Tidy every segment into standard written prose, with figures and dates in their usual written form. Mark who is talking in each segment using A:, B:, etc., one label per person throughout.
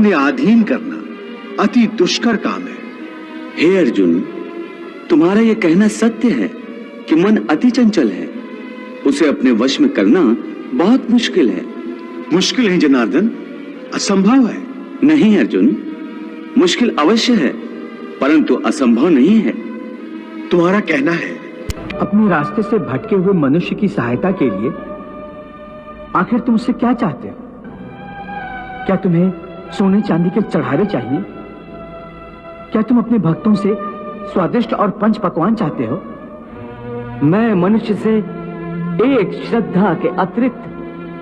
A: अपने अधीन करना अति दुष्कर काम है।
B: हे अर्जुन, तुम्हारा यह कहना सत्य है कि मन अति चंचल है, उसे अपने वश में करना बहुत मुश्किल है।
A: मुश्किल है जनार्दन, असंभव है।
B: नहीं अर्जुन, मुश्किल अवश्य है, परंतु असंभव नहीं है।
A: तुम्हारा कहना है
C: अपने रास्ते से भटके हुए मनुष्य की सहायता के लिए आखिर तुम उससे क्या चाहते हो? क्या तुम्हें सोने चांदी के चढ़ावे चाहिए? क्या तुम अपने भक्तों से स्वादिष्ट और पंच पकवान चाहते हो?
D: मैं मनुष्य से एक श्रद्धा के अतिरिक्त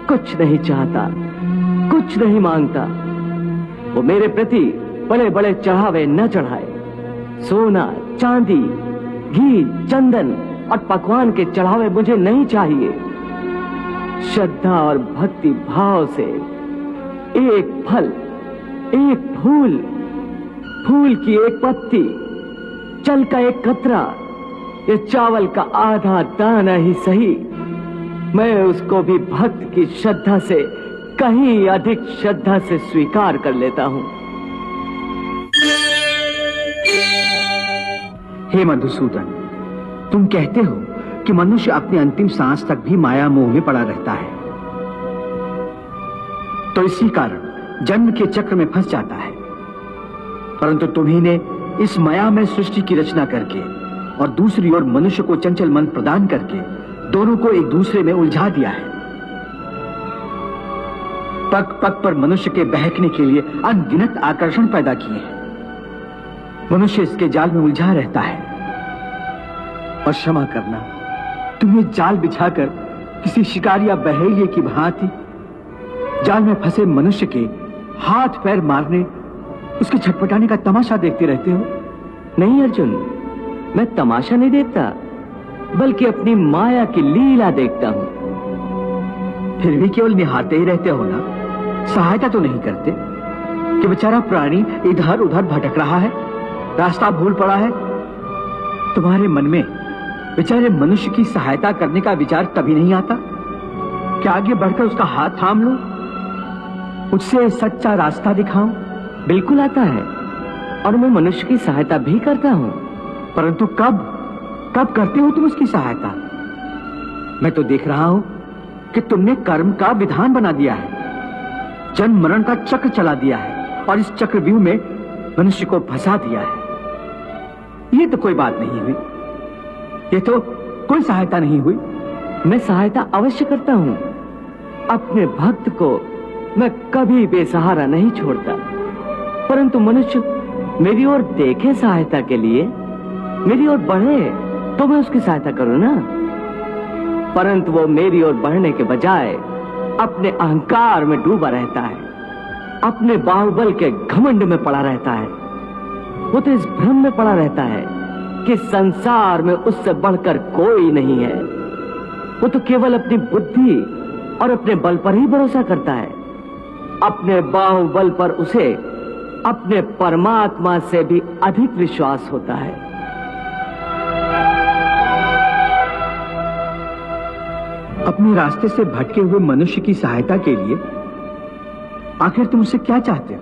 D: कुछ नहीं चाहता, कुछ नहीं मांगता। वो मेरे प्रति बड़े बड़े चढ़ावे न चढ़ाए। सोना, चांदी, घी, चंदन और पकवान के चढ़ावे मुझे नहीं चाहिए। श्रद्धा और भक्ति भाव से एक फल, एक फूल, फूल की एक पत्ती, जल का एक कतरा, ये चावल का आधा दाना ही सही, मैं उसको भी भक्त की श्रद्धा से कहीं अधिक श्रद्धा से स्वीकार कर लेता हूं।
C: हे मधुसूदन, तुम कहते हो कि मनुष्य अपनी अंतिम सांस तक भी माया मोह में पड़ा रहता है, तो इसी कारण जन्म के चक्र में फंस जाता है। परंतु तुम्ही ने इस माया में सृष्टि की रचना करके और दूसरी ओर मनुष्य को चंचल मन प्रदान करके दोनों को एक दूसरे में उलझा दिया है। पग पग पर मनुष्य के बहकने के लिए अनगिनत आकर्षण पैदा किए हैं। मनुष्य इसके जाल में उलझा रहता है। और क्षमा करना, तुम्हें जाल बिछाकर किसी शिकारी या बहेलिये की भांति जाल में फंसे मनुष्य के हाथ पैर मारने, उसके छटपटाने का तमाशा देखते रहते हो।
D: नहीं अर्जुन, मैं तमाशा नहीं देखता, बल्कि अपनी माया की लीला देखता हूं।
C: फिर भी केवल निहारते ही रहते हो ना, सहायता तो नहीं करते कि बेचारा प्राणी इधर उधर भटक रहा है, रास्ता भूल पड़ा है। तुम्हारे मन में बेचारे मनुष्य की सहायता करने का विचार कभी नहीं आता? क्या आगे बढ़कर उसका हाथ थाम लूं, उससे सच्चा रास्ता दिखाऊं?
D: बिल्कुल आता है, और मैं मनुष्य की सहायता भी करता हूं।
C: परंतु कब कब करते हो तुम उसकी सहायता? मैं तो देख रहा हूं कि तुमने कर्म का विधान बना दिया है, जन्म मरण का चक्र चला दिया है, और इस चक्रव्यूह में मनुष्य को फंसा दिया है। ये तो कोई बात नहीं हुई, ये तो कोई सहायता नहीं हुई।
D: मैं सहायता अवश्य करता हूं। अपने भक्त को मैं कभी बेसहारा नहीं छोड़ता, परंतु मनुष्य मेरी ओर देखे सहायता के लिए, मेरी ओर बढ़े तो मैं उसकी सहायता करूं ना। परंतु वो मेरी ओर बढ़ने के बजाय अपने अहंकार में डूबा रहता है, अपने बाहुबल के घमंड में पड़ा रहता है। वो तो इस भ्रम में पड़ा रहता है कि संसार में उससे बढ़कर कोई नहीं है। वो तो केवल अपनी बुद्धि और अपने बल पर ही भरोसा करता है। अपने बाहुबल पर उसे अपने परमात्मा से भी अधिक विश्वास होता है।
C: अपने रास्ते से भटके हुए मनुष्य की सहायता के लिए आखिर तुम उससे क्या चाहते हो?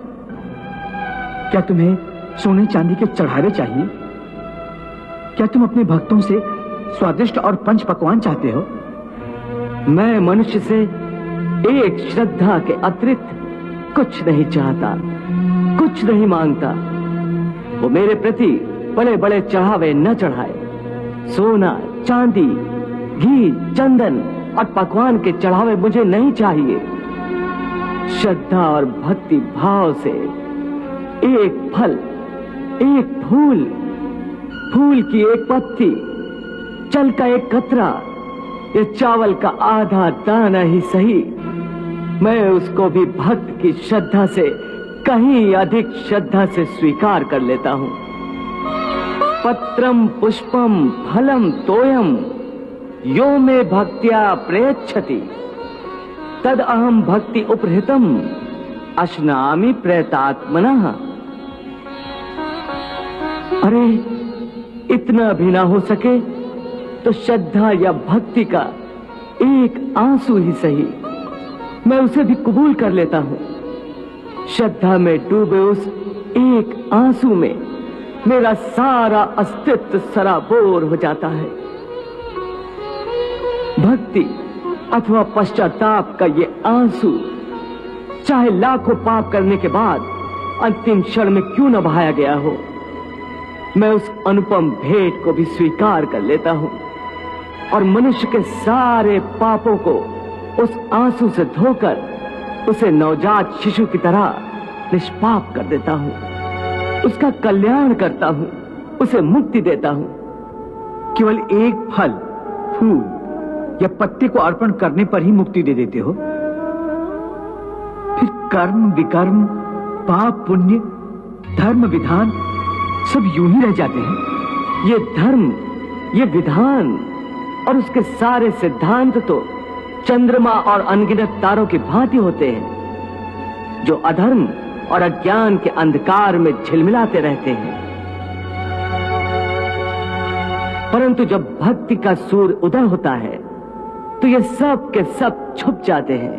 C: क्या तुम्हें सोने चांदी के चढ़ावे चाहिए? क्या तुम अपने भक्तों से स्वादिष्ट और पंच पकवान चाहते हो?
D: मैं मनुष्य से एक श्रद्धा के अतिरिक्त कुछ नहीं चाहता, कुछ नहीं मांगता। वो मेरे प्रति बड़े बड़े चढ़ावे न चढ़ाए। सोना, चांदी, घी, चंदन और पकवान के चढ़ावे मुझे नहीं चाहिए। श्रद्धा और भक्ति भाव से एक फल, एक फूल, फूल की एक पत्ती, जल का एक कतरा, ये चावल का आधा दाना ही सही, मैं उसको भी भक्त की श्रद्धा से कहीं अधिक श्रद्धा से स्वीकार कर लेता हूं। पत्रम पुष्पम फलम तोयम यो मे भक्त्या प्रयच्छति तद अहम भक्ति उपहृतम अश्नामि प्रयतात्मनः। अरे इतना भी ना हो सके तो श्रद्धा या भक्ति का एक आंसू ही सही, मैं उसे भी कबूल कर लेता हूं। श्रद्धा में डूबे उस एक आंसू में मेरा सारा अस्तित्व सराबोर हो जाता है। भक्ति अथवा पश्चाताप का ये आंसू चाहे लाखों पाप करने के बाद अंतिम क्षण में क्यों न बहाया गया हो, मैं उस अनुपम भेंट को भी स्वीकार कर लेता हूं और मनुष्य के सारे पापों को उस आंसू से धोकर उसे नवजात शिशु की तरह निष्पाप कर देता हूं, उसका कल्याण करता हूं, उसे मुक्ति देता हूं।
C: केवल एक फल, फूल या पत्ते को अर्पण करने पर ही मुक्ति दे देते हो? फिर कर्म विकर्म, पाप पुण्य, धर्म विधान सब यूं ही रह जाते हैं।
D: ये धर्म, ये विधान और उसके सारे सिद्धांत तो चंद्रमा और अनगिनत तारों की भांति होते हैं जो अधर्म और अज्ञान के अंधकार में झिलमिलाते रहते हैं। परंतु जब भक्ति का सूर्य उदय होता है तो ये सब के सब छुप जाते हैं।